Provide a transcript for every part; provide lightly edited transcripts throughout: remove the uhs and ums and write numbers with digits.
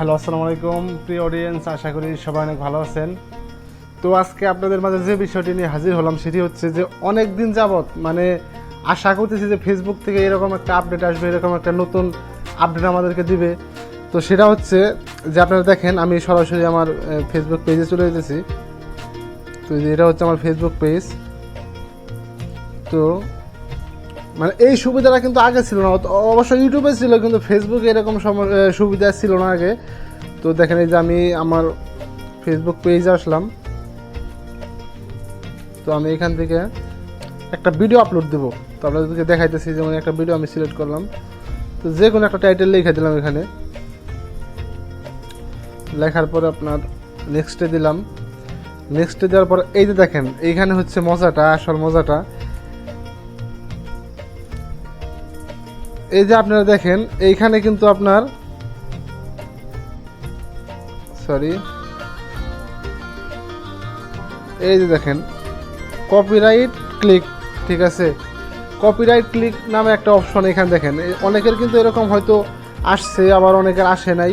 Hello, আসসালামু আলাইকুম প্রিয় অডিয়েন্স, আশা করি সবাই অনেক ভালো আছেন। তো আজকে আপনাদের মাঝে যে বিষয়টি নিয়ে হাজির হলাম সেটি হচ্ছে যে অনেক দিন যাবত আশা করতেছি যে ফেসবুক থেকে এরকম একটা আপডেট আসবে, এরকম একটা নতুন আপডেট আমাদেরকে দিবে। তো সেটা হচ্ছে যে আপনারা দেখেন, আমি সরাসরি আমার ফেসবুক পেজে চলে যেতেছি। তো এটা হচ্ছে আমার ফেসবুক পেজ। তো এই সুবিধাটা কিন্তু আগে ছিল না, অবশ্য ইউটিউবে ছিল, কিন্তু ফেসবুকে এরকম সুবিধা ছিল না আগে। তো দেখেন, এই যে আমি আমার ফেসবুক পেজে আসলাম। তো আমি এখান থেকে একটা ভিডিও আপলোড দেবো। তো আপনাদেরকে দেখাইতেছি, যেমন একটা ভিডিও আমি সিলেক্ট করলাম। তো যে কোনো একটা টাইটেল লিখে দিলাম এখানে। লেখার পরে আপনার নেক্সটে দিলাম। নেক্সটে দেওয়ার পর এই যে দেখেন, এইখানে হচ্ছে মজাটা, আসল মজাটা। এই যে আপনারা দেখেন, এইখানে কিন্তু আপনার এই যে দেখেন কপিরাইট ক্লিক, ঠিক আছে, কপিরাইট ক্লিক নামে একটা অপশন এখানে দেখেন। অনেকের কিন্তু এরকম হয়তো আসছে, আবার অনেকের আসে নাই।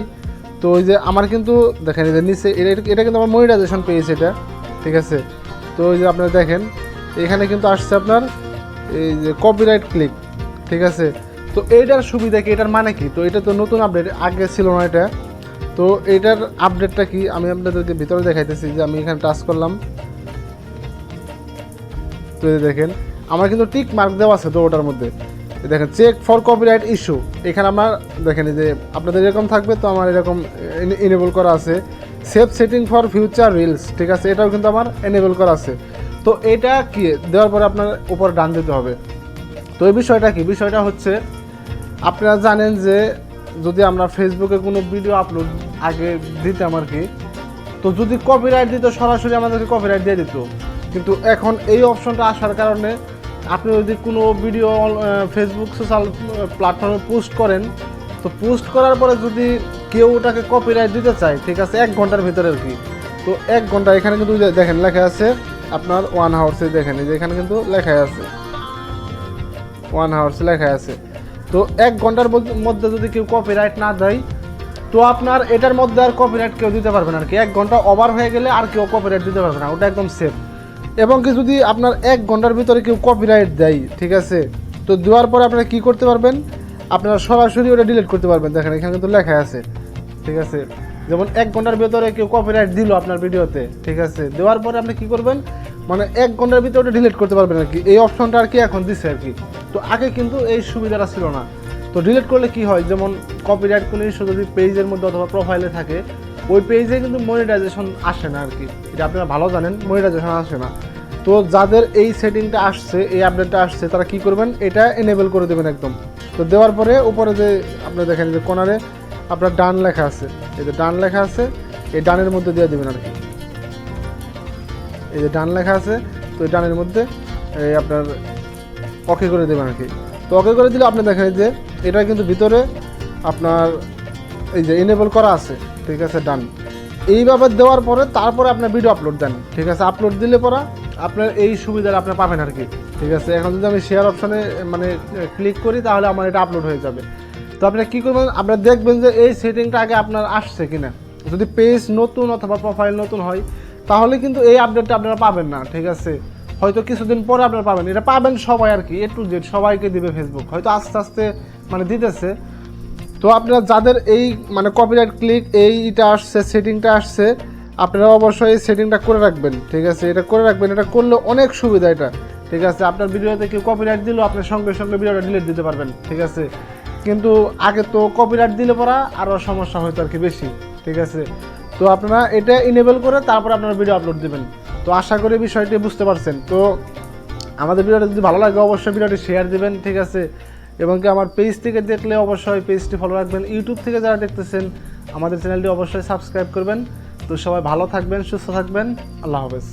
তো ওই যে আমার কিন্তু দেখেন, এই যে নিচে এটা কিন্তু আমার মনিটাইজেশন পেয়েছে এটা, ঠিক আছে। তো ওই যে আপনারা দেখেন, এখানে কিন্তু আসছে আপনার এই যে কপিরাইট ক্লিক, ঠিক আছে। তো এইটার সুবিধা কি, এটার মানে কি? তো এটা তো নতুন আপডেট, আগে ছিল না এটা। তো এইটার আপডেটটা কি আমি আপনাদেরকে ভিতরে দেখাইতেছি। যে আমি এখানে টাচ করলাম, তো দেখেন আমার কিন্তু টিক মার্ক দেওয়া আছে। তো ওটার মধ্যে দেখেন চেক ফর কপিরাইট ইস্যু, এখানে আমার দেখেন যে আপনাদের এরকম থাকবে। তো আমার এরকম এনেবল করা আছে। Save setting for future reels, ঠিক আছে, এটাও কিন্তু আমার এনেবল করা আছে। তো এটা কি দেওয়ার পরে আপনার উপর ডান দিতে হবে। তো এই বিষয়টা কি, বিষয়টা হচ্ছে আপনারা জানেন যে যদি আমরা ফেসবুকে কোনো ভিডিও আপলোড আগে দিতাম আর কি, তো যদি কপিরাইট দিত সরাসরি আমাদেরকে কপিরাইট দিয়ে দিত। কিন্তু এখন এই অপশনটা আসার কারণে আপনি যদি কোনো ভিডিও ফেসবুক সোশ্যাল প্ল্যাটফর্মে পোস্ট করেন, তো পোস্ট করার পরে যদি কেউ ওটাকে কপিরাইট দিতে চায়, ঠিক আছে, 1 ঘন্টার ভিতরে আর কি। তো 1 ঘন্টা এখানে কিন্তু দেখেন লেখা আছে আপনার 1 আওয়ার্সে, দেখেন এই যে এখানে কিন্তু লেখা আছে 1 আওয়ার্সে লেখা আছে। তো 1 ঘন্টার মধ্যে যদি কেউ কপিরাইট না দেয়, তো আপনার এটার মধ্যে আর কপিরাইট কেউ দিতে পারবে না আর কি। 1 ঘন্টা ওভার হয়ে গেলে আর কেউ কপিরাইট দিতে পারবে না, ওটা একদম সেফ। এবং কি যদি আপনার 1 ঘন্টার ভিতরে কেউ কপিরাইট দেয়, ঠিক আছে, তো দেওয়ার পরে আপনারা কী করতে পারবেন, আপনারা সরাসরি ওটা ডিলিট করতে পারবেন। দেখেন এখানে কিন্তু লেখা আছে, ঠিক আছে। যেমন 1 ঘন্টার ভিতরে কেউ কপিরাইট দিল আপনার ভিডিওতে, ঠিক আছে, দেওয়ার পরে আপনি কী করবেন, 1 ঘন্টার ভিতরে ওটা ডিলিট করতে পারবেন আর কি। এই অপশনটা আর কি এখন দিচ্ছে আর কি। তো আগে কিন্তু এই সুবিধাটা ছিল না। তো ডিলিট করলে কি হয়, যেমন কপিরাইট কোনো ইস্যু যদি পেজের মধ্যে অথবা প্রোফাইলে থাকে, ওই পেজে কিন্তু মনিটাইজেশন আসে না আর কি। এটা আপনারা ভালো জানেন, মনিটাইজেশন আসে না। তো যাদের এই সেটিংটা আসছে, এই আপডেটটা আসছে, তারা কি করবেন, এটা এনেবল করে দেবেন একদম। তো দেওয়ার পরে উপরে যে আপনারা দেখেন যে কোনারে আপনার ডান লেখা আছে, এই যে ডান লেখা আছে, এই ডানের মধ্যে দিয়ে দেবেন আর কি। এই যে ডান লেখা আছে, তো এই ডানের মধ্যে আপনার ওকে করে দেবেন আর কি। তো ওকে করে দিলে আপনি দেখেন যে এটা কিন্তু ভিতরে আপনার এই যে এনেবল করা আছে, ঠিক আছে, ডান। এইভাবে দেওয়ার পরে তারপরে আপনার ভিডিও আপলোড দেন, ঠিক আছে। আপলোড দিলে পরে আপনার এই সুবিধাটা আপনি পাবেন আর কি, ঠিক আছে। এখন যদি আমি শেয়ার অপশানে ক্লিক করি, তাহলে আমার এটা আপলোড হয়ে যাবে। তো আপনারা কী করবেন, আপনারা দেখবেন যে এই সেটিংটা আগে আপনার আসছে কিনা। যদি পেজ নতুন অথবা প্রোফাইল নতুন হয়, তাহলে কিন্তু এই আপডেটটা আপনারা পাবেন না, ঠিক আছে। হয়তো কিছুদিন পরে আপনারা পাবেন, এটা পাবেন সবাই আর কি, A to Z সবাইকে দিবে ফেসবুক, হয়তো আস্তে আস্তে দিতেছে। তো আপনারা যাদের এই কপিরাইট ক্লিক এইটা আসছে, সেটিংটা আসছে, আপনারা অবশ্যই এই সেটিংটা করে রাখবেন, ঠিক আছে। এটা করে রাখবেন, এটা করলে অনেক সুবিধা এটা, ঠিক আছে। আপনার ভিডিওতে কেউ কপিরাইট দিলেও আপনার সঙ্গে সঙ্গে ভিডিওটা ডিলিট দিতে পারবেন, ঠিক আছে। কিন্তু আগে তো কপিরাইট দিলে পরা আরও সমস্যা হয়তো আর কি বেশি, ঠিক আছে। তো আপনারা এটা ইনেবল করে তারপর আপনারা ভিডিও আপলোড দেবেন। তো আশা করি বিষয়টি বুঝতে পারছেন। তো আমাদের ভিডিওটা যদি ভালো লাগে, অবশ্যই ভিডিওটি শেয়ার দেবেন, ঠিক আছে। এবং কি আমার পেজ থেকে দেখলে অবশ্যই পেজটি ফলো রাখবেন। ইউটিউব থেকে যারা দেখতেছেন, আমাদের চ্যানেলটি অবশ্যই সাবস্ক্রাইব করবেন। তো সবাই ভালো থাকবেন, সুস্থ থাকবেন, আল্লাহ হাফেজ।